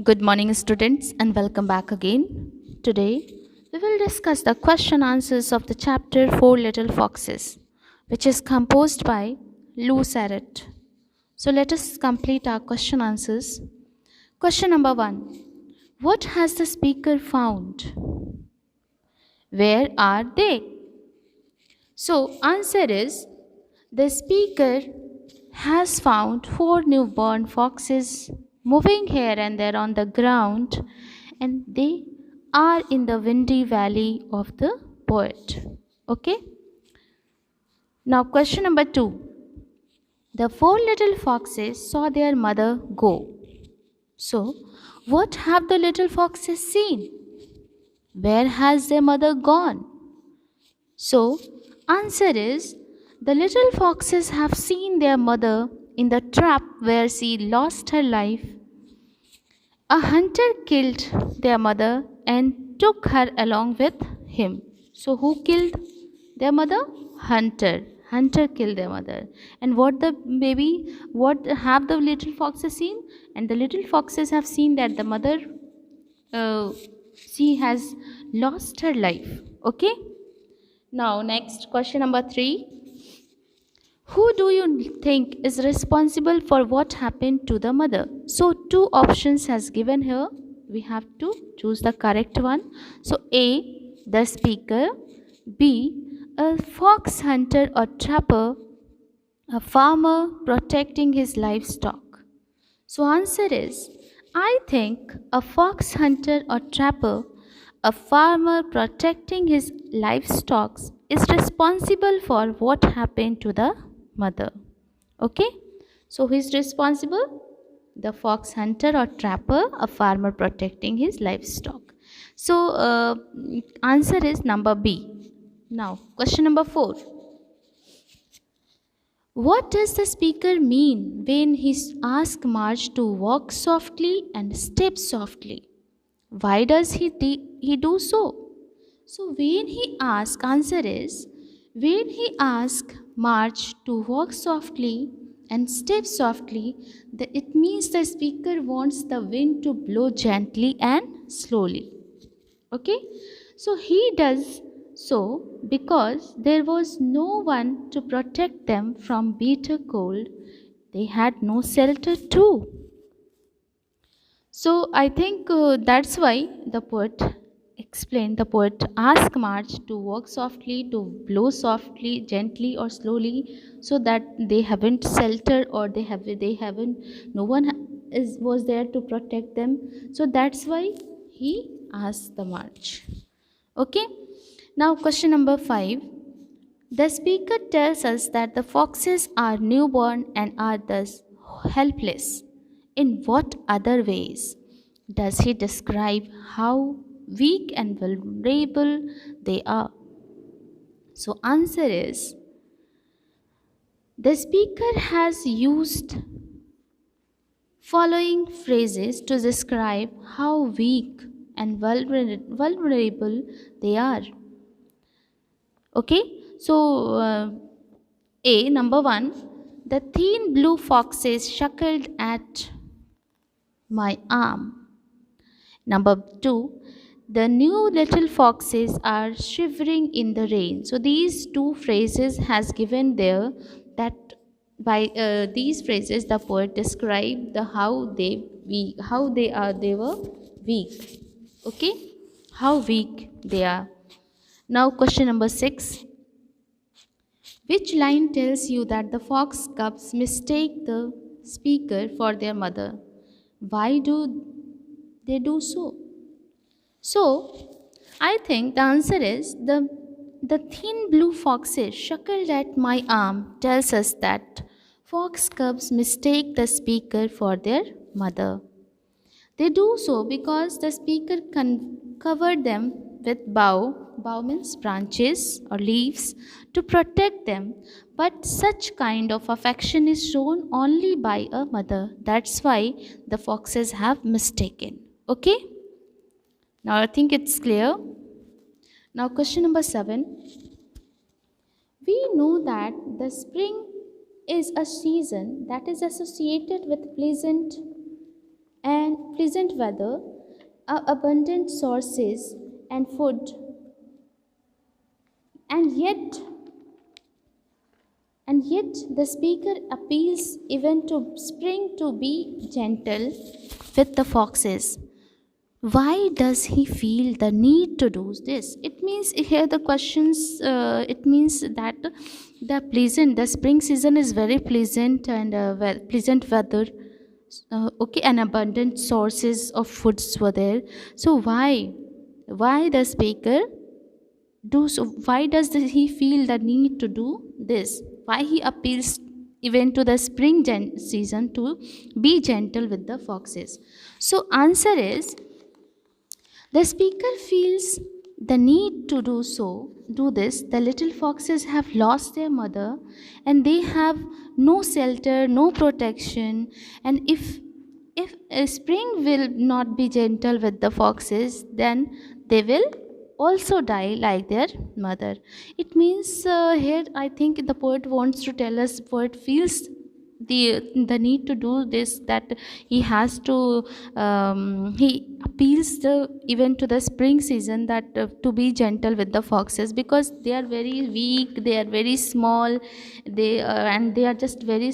Good morning, students, and welcome back again. Today, we will discuss the question answers of the chapter Four Little Foxes, which is composed by Lou Sarrett. So, let us complete our question answers. Question number one: what has the speaker found? Where are they? So, answer is the speaker has found four newborn foxes moving here and there on the ground, and they are in the windy valley of the poet. Okay, now question number two: the four little foxes saw their mother go. So, what have the little foxes seen? Where has their mother gone? So, answer is the little foxes have seen their mother in the trap where she lost her life. A hunter killed their mother and took her along with him. So, who killed their mother? Hunter. Hunter killed their mother. And what have the little foxes seen? And the little foxes have seen that the mother, uh, she has lost her life. Okay? Now, next question number three: who do you think is responsible for what happened to the mother? So, two options has given here. We have to choose the correct one. So, A, the speaker; B, a fox hunter or trapper; a farmer protecting his livestock. So, answer is I think a fox hunter or trapper, a farmer protecting his livestock, is responsible for what happened to the mother. Okay? So, who is responsible? The fox hunter or trapper, a farmer protecting his livestock. So, answer is number B. Now, question number 4: what does the speaker mean when he asks Marge to walk softly and step softly? Why does he do so? So when he asks, answer is when he asks Marge to walk softly and step softly, it means the speaker wants the wind to blow gently and slowly. Okay, so he does so because there was no one to protect them from bitter cold. They had no shelter too. So I think that's why the poet asked March to walk softly, to blow softly, gently or slowly, so that they haven't shelter, or they haven't, no one is was there to protect them. So that's why he asked the March. Okay, now question number 5: the speaker tells us that the foxes are newborn and are thus helpless. In what other ways does he describe how weak and vulnerable they are? So, answer is the speaker has used following phrases to describe how weak and vulnerable they are. Okay, so A, number 1, the thin blue foxes chuckled at my arm. Number 2, the new little foxes are shivering in the rain. So these two phrases has given there, that by these phrases the poet described the how they were weak. Okay, how weak they are. Now question number 6: which line tells you that the fox cubs mistake the speaker for their mother? Why do they do so? So, I think the answer is the thin blue foxes chuckled at my arm tells us that fox cubs mistake the speaker for their mother. They do so because the speaker covered them with bough means branches or leaves, to protect them. But such kind of affection is shown only by a mother. That's why the foxes have mistaken. Okay? Now I think it's clear. Now question number 7. We know that the spring is a season that is associated with pleasant and pleasant weather, abundant sources and food, and yet the speaker appeals even to spring to be gentle with the foxes. Why does he feel the need to do this? It means here the questions, it means that the spring season is very pleasant and pleasant weather. Okay, and abundant sources of foods were there. So why the speaker do so? Why does he feel the need to do this? Why he appeals even to the spring season to be gentle with the foxes? So answer is, the speaker feels the need to do this. The little foxes have lost their mother and they have no shelter, no protection. And if spring will not be gentle with the foxes, then they will also die like their mother. It means here I think the poet wants to tell us, poet feels the need to do this, that he has to he appeals even to the spring season, that to be gentle with the foxes, because they are very weak, they are very small, and they are just very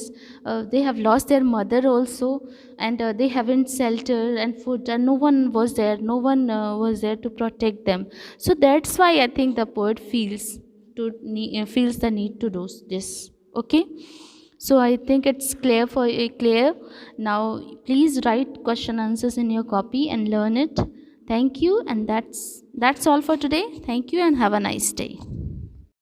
they have lost their mother also, and they haven't shelter and food, and no one was there, was there to protect them. So that's why I think the poet feels the need to do this. Okay, so I think it's clear. Now please write question answers in your copy and learn it. Thank you, and that's all for today. Thank you and have a nice day.